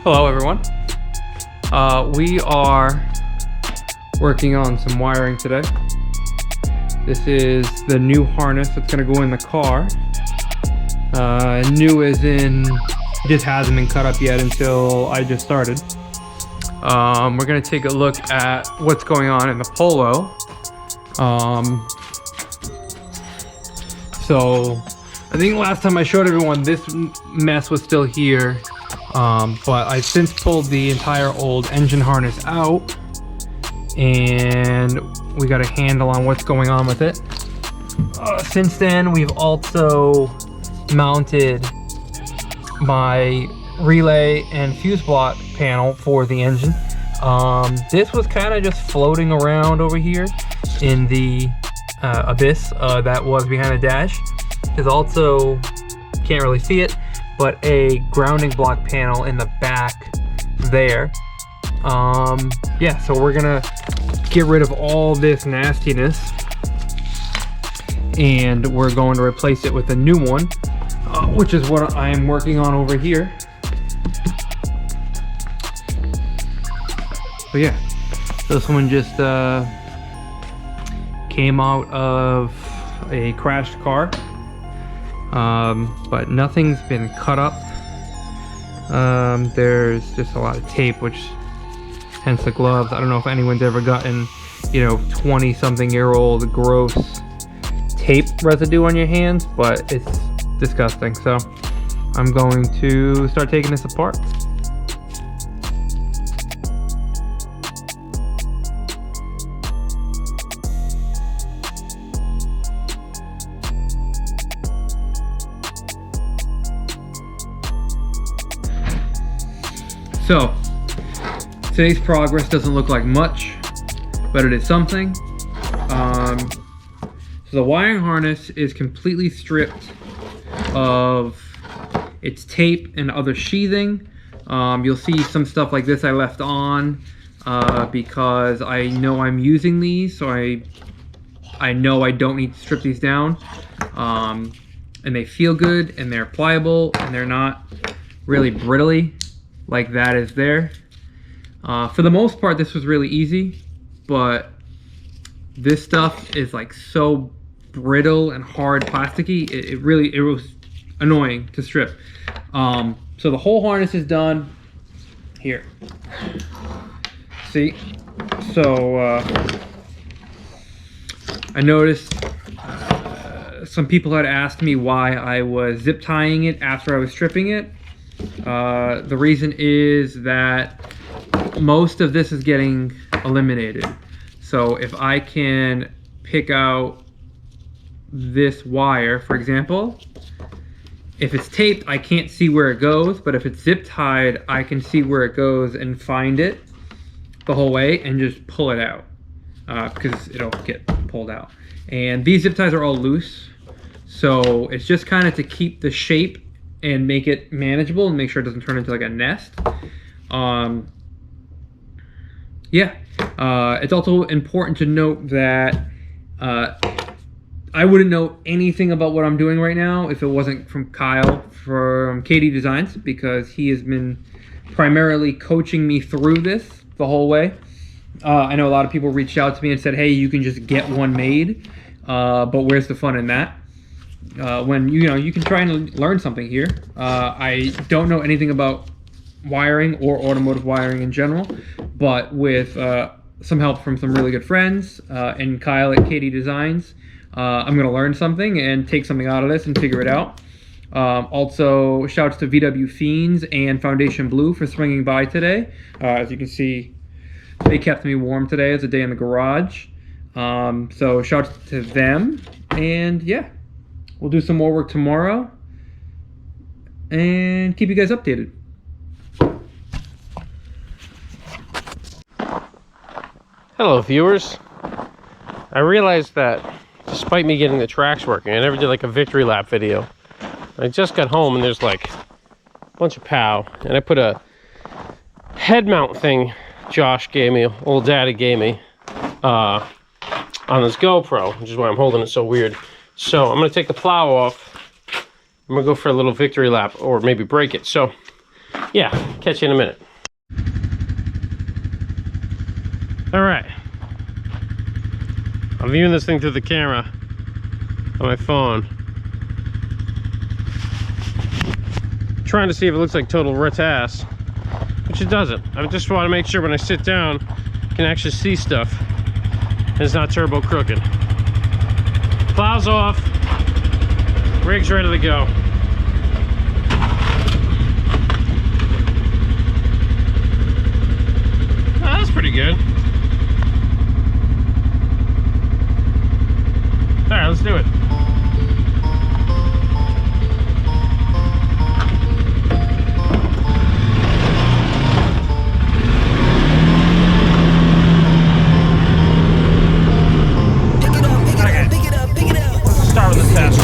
Hello everyone. We are working on some wiring today. This is the new harness that's going to go in the car. New as in it just hasn't been cut up yet until I just started. We're going to take a look at what's going on in the Polo. So I think last time I showed everyone this mess was still here. But I've since pulled the entire old engine harness out and we got a handle on what's going on with it. Since then, we've also mounted my relay and fuse block panel for the engine. This was kind of just floating around over here in the abyss that was behind the dash. There's also, can't really see it, but a grounding block panel in the back there. Yeah, so we're gonna get rid of all this nastiness and we're going to replace it with a new one, which is what I'm working on over here. So yeah, this one just came out of a crashed car. But nothing's been cut up. There's just a lot of tape, which hence the gloves. I don't know if anyone's ever gotten, 20-something-year-old gross tape residue on your hands, but it's disgusting. So I'm going to start taking this apart. So, today's progress doesn't look like much, but it is something. So the wiring harness is completely stripped of its tape and other sheathing. You'll see some stuff like this I left on because I know I'm using these, so I know I don't need to strip these down. And they feel good, and they're pliable, and they're not really brittly like that is there. For the most part, this was really easy, but this stuff is like so brittle and hard plasticky. It was annoying to strip. So the whole harness is done here. See? So I noticed some people had asked me why I was zip tying it after I was stripping it. The reason is that most of this is getting eliminated. So if I can pick out this wire, for example, if it's taped, I can't see where it goes, but if it's zip tied, I can see where it goes and find it the whole way and just pull it out because it'll get pulled out. And these zip ties are all loose, so it's just kind of to keep the shape and make it manageable and make sure it doesn't turn into like a nest. It's also important to note that I wouldn't know anything about what I'm doing right now if it wasn't from Kyle from KD Designs, because he has been primarily coaching me through this the whole way. I know a lot of people reached out to me and said, hey, you can just get one made, but where's the fun in that? When you can try and learn something here. I don't know anything about wiring or automotive wiring in general, but with some help from some really good friends and Kyle at KD Designs, I'm going to learn something and take something out of this and figure it out. Also, shouts to VW Fiends and Foundation Blue for swinging by today. As you can see, they kept me warm today as a day in the garage. So shouts to them, and yeah. We'll do some more work tomorrow and keep you guys updated. Hello viewers. I realized that despite me getting the tracks working, I never did like a victory lap video. I just got home and there's like a bunch of POW, and I put a head mount thing Josh gave me, old daddy gave me, on this GoPro, which is why I'm holding it so weird. So I'm going to take the plow off. I'm going to go for a little victory lap or maybe break it. So Yeah, catch you in a minute. All right. I'm viewing this thing through the camera on my phone. Trying to see if it looks like total ass, which it doesn't. I just want to make sure when I sit down, I can actually see stuff. And it's not turbo crooked. Plows off. Rig's ready to go. Oh, that's pretty good. All right, let's do it. Start with the test.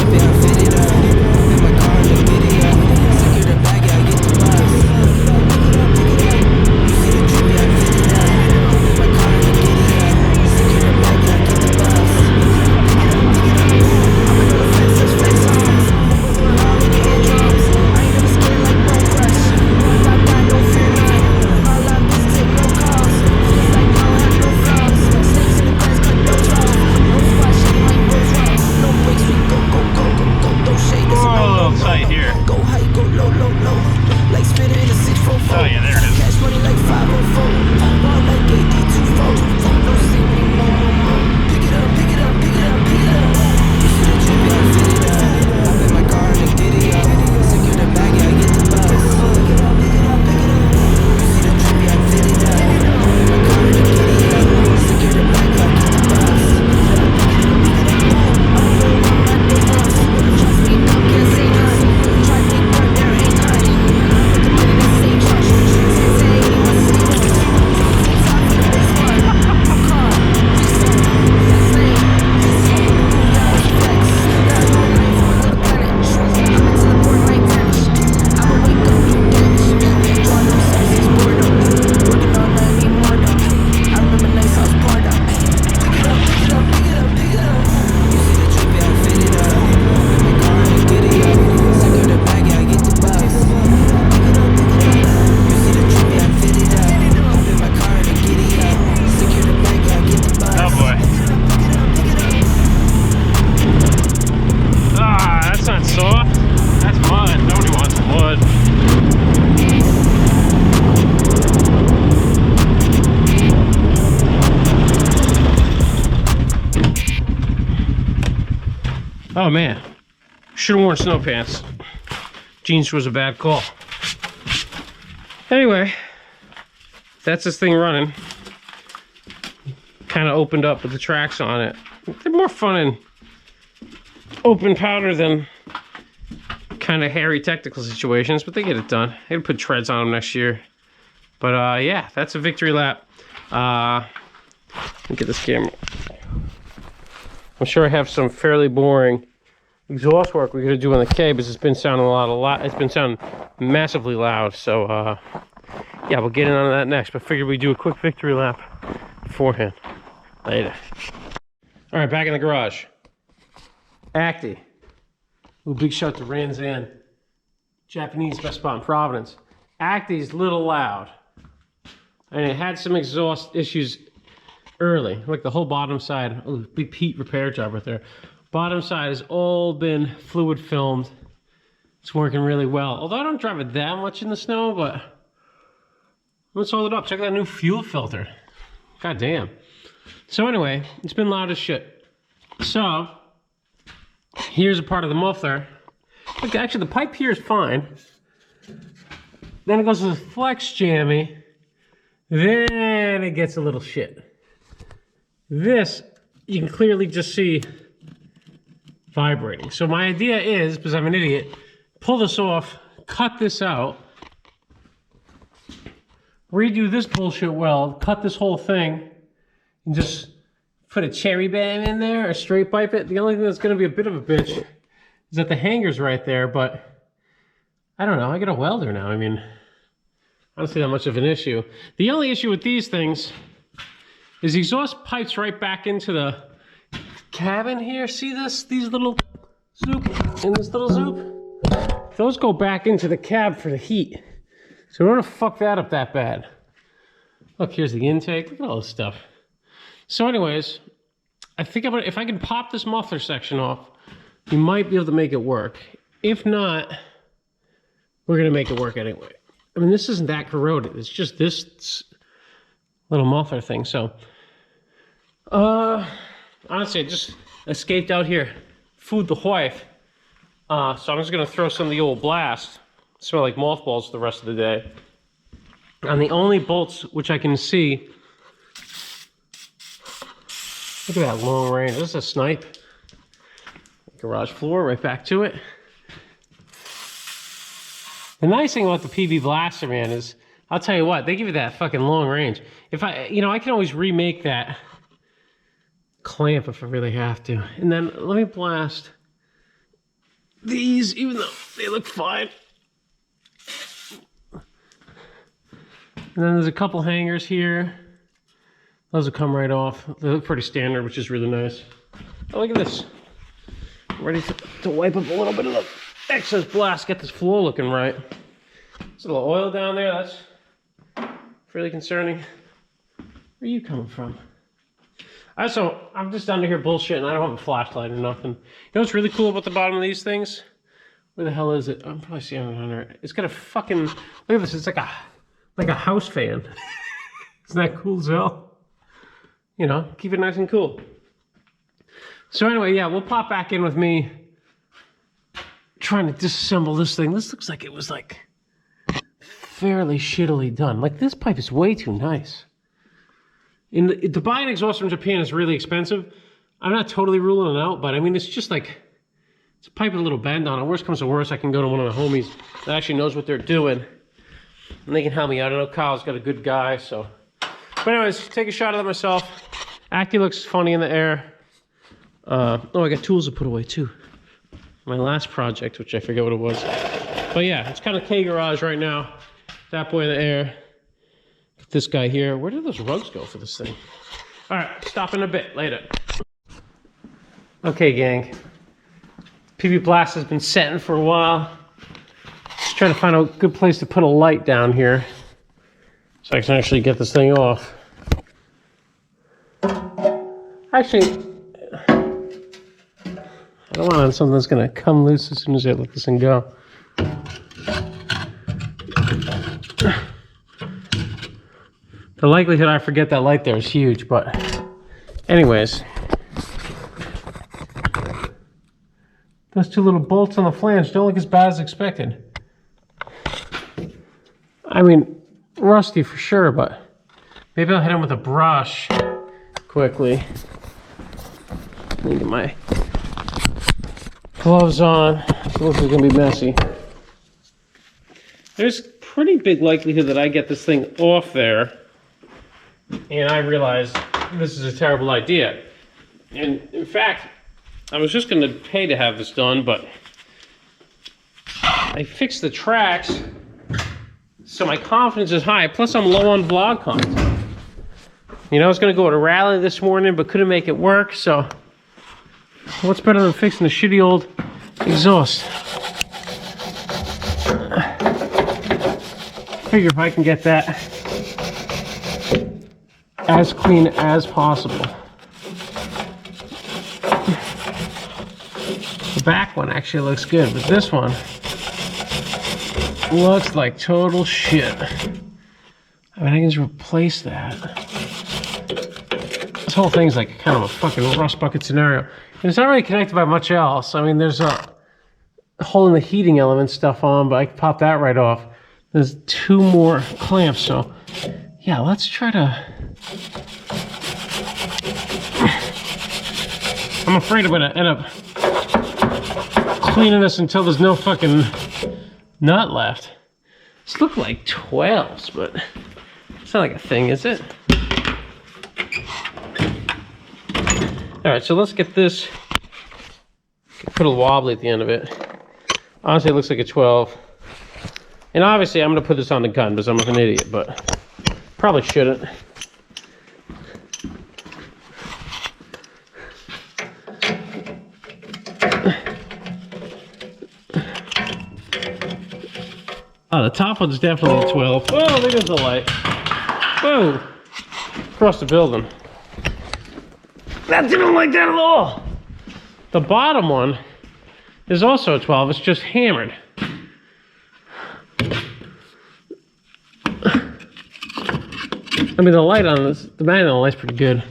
Oh man, should have worn snow pants. Jeans was a bad call. Anyway, that's this thing running. Kind of opened up with the tracks on it. They're more fun in open powder than kind of hairy technical situations, but they get it done. I gotta put treads on them next year. But yeah, that's a victory lap. Let me get this camera. I'm sure I have some fairly boring exhaust work we're gonna do on the K, because it's been sounding it's been sounding massively loud. So yeah, we'll get in on that next. But figured we'd do a quick victory lap beforehand. Later. All right, back in the garage. Acti. Ooh, big shout to Ranzan. Japanese best spot in Providence. Acti's a little loud. And it had some exhaust issues early, like the whole bottom side. Oh, big Pete repair job right there. Bottom side has all been fluid filmed. It's working really well. Although I don't drive it that much in the snow, but let's hold it up. Check out that new fuel filter. God damn. So anyway, it's been loud as shit. So here's a part of the muffler. Look, actually the pipe here is fine. Then it goes to the flex jammy. Then it gets a little shit. This, you can clearly just see vibrating. So my idea is, because I'm an idiot, pull this off, cut this out, redo this bullshit weld, cut this whole thing, and just put a cherry band in there or straight pipe it. The only thing that's going to be a bit of a bitch is that the hanger's right there, but I don't know, I got a welder now. I mean, I don't see that much of an issue. The only issue with these things is the exhaust pipes right back into the cabin here. See this? These little zoop and this little zoop? Those go back into the cab for the heat. So we don't want to fuck that up that bad. Look, here's the intake. Look at all this stuff. So anyways, I think I'm gonna, if I can pop this muffler section off, we might be able to make it work. If not, we're gonna make it work anyway. I mean, this isn't that corroded. It's just this little muffler thing. So, honestly, I just escaped out here, food the wife. So I'm just gonna throw some of the old blast. Smell like mothballs the rest of the day. And the only bolts which I can see. Look at that long range. This is a snipe. Garage floor, right back to it. The nice thing about the PV Blaster, man, is I'll tell you what, they give you that fucking long range. If I, you know, I can always remake that clamp if I really have to. And then let me blast these, even though they look fine. And then there's a couple hangers here. Those will come right off. They look pretty standard, which is really nice. Oh, look at this. I'm ready to wipe up a little bit of the excess blast, get this floor looking right. There's a little oil down there. That's really concerning. Where are you coming from? So I'm just under here bullshitting. I don't have a flashlight or nothing. You know what's really cool about the bottom of these things? Where the hell is it? I'm probably seeing it under it. It's got a fucking, look at this. It's like a house fan. Isn't that cool as hell? You know, keep it nice and cool. So anyway, yeah, we'll pop back in with me trying to disassemble this thing. This looks like it was like fairly shittily done. Like this pipe is way too nice. To buy an exhaust from Japan is really expensive. I'm not totally ruling it out, but I mean, it's just like, it's a pipe with a little bend on it. Worst comes to worst, I can go to one of my homies that actually knows what they're doing. And they can help me out. I know Kyle's got a good guy, so. But anyways, take a shot of it myself. Accu looks funny in the air. Oh, I got tools to put away too. My last project, which I forget what it was. But yeah, it's kind of K-Garage right now. That boy in the air. This guy here. Where did those rugs go for this thing? All right, stop in a bit, later. Okay, gang. PV Blast has been setting for a while. Just trying to find a good place to put a light down here so I can actually get this thing off. Actually, I don't want something that's gonna come loose as soon as I let this thing go. The likelihood I forget that light there is huge, but anyways. Those two little bolts on the flange don't look as bad as expected. I mean, rusty for sure, but maybe I'll hit them with a brush quickly. Let me get my gloves on. It looks like it's gonna be messy. There's pretty big likelihood that I get this thing off there and I realize this is a terrible idea. And in fact, I was just gonna pay to have this done, but I fixed the tracks so my confidence is high. Plus I'm low on vlog content. You know, I was gonna go to a rally this morning, but couldn't make it work, so what's better than fixing a shitty old exhaust? Figure if I can get that as clean as possible. The back one actually looks good, but this one looks like total shit. I mean, I can just replace that. This whole thing's like kind of a fucking rust bucket scenario. And it's not really connected by much else. I mean, there's a hole in the heating element stuff on, but I can pop that right off. There's two more clamps, so yeah, let's try to... I'm afraid I'm gonna end up cleaning this until there's no fucking nut left. These look like 12s, but it's not like a thing, is it? All right, so let's get this, put a wobbly at the end of it. Honestly, it looks like a 12. And obviously, I'm gonna put this on the gun because I'm an idiot, but probably shouldn't. Oh, Oh, the top one's definitely a 12. Oh, there goes the light. Whoa! Across the building. That didn't like that at all. The bottom one is also a 12. It's just hammered. I mean, the light on this, the magnet on the light's pretty good.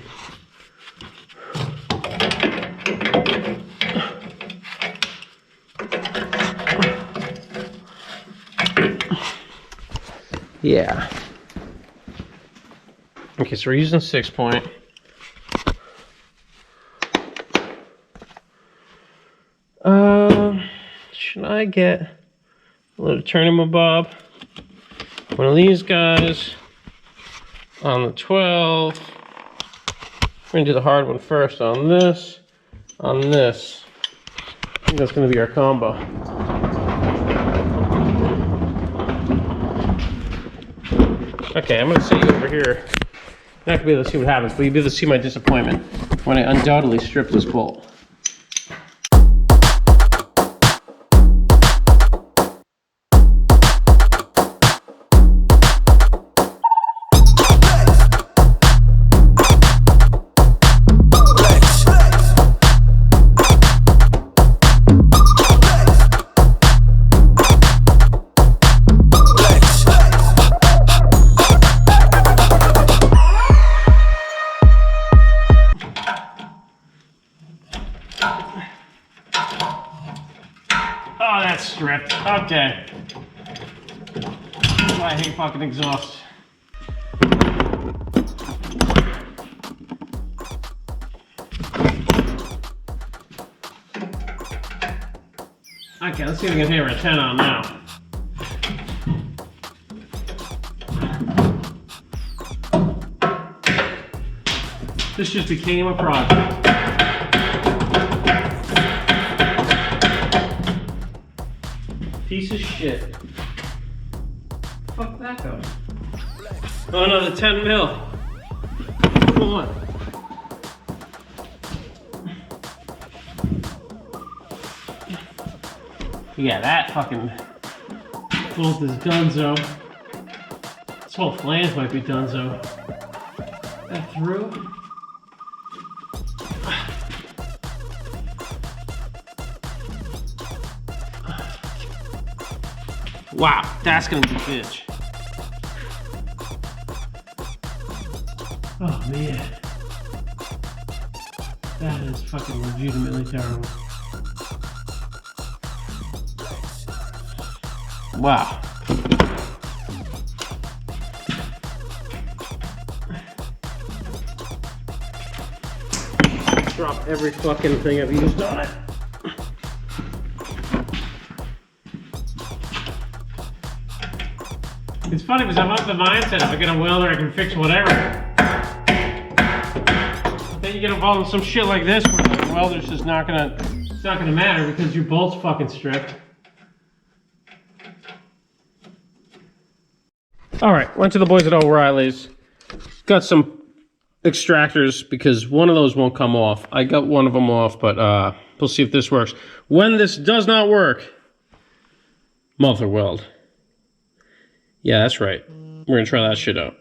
Yeah. Okay, so we're using 6-point. Should I get a little turn-em-bob? One of these guys on the 12. We're gonna do the hard one first on this, on this. I think that's gonna be our combo. Okay, I'm gonna set you over here. You're not gonna be able to see what happens, but you'll be able to see my disappointment when I undoubtedly strip this bolt. Oh, that's stripped. Okay. That's why I hate fucking exhaust. Okay, let's see if we can hammer a 10 on now. This just became a project. Piece of shit. Fuck that goes. Oh, another 10 mil. Come on. Yeah, that fucking bolt is donezo. This whole flange might be donezo. That through? Wow, that's gonna be a bitch. Oh man. That is fucking legitimately terrible. Wow. Drop every fucking thing I've used on it. It's funny because I'm of the mindset if I get a welder I can fix whatever. Then you get involved in some shit like this where the welder's just not gonna, it's not gonna matter because your bolt's fucking stripped. Alright, went to the boys at O'Reilly's. Got some extractors because one of those won't come off. I got one of them off, but we'll see if this works. When this does not work, muffler weld. Yeah, that's right. We're gonna try that shit out.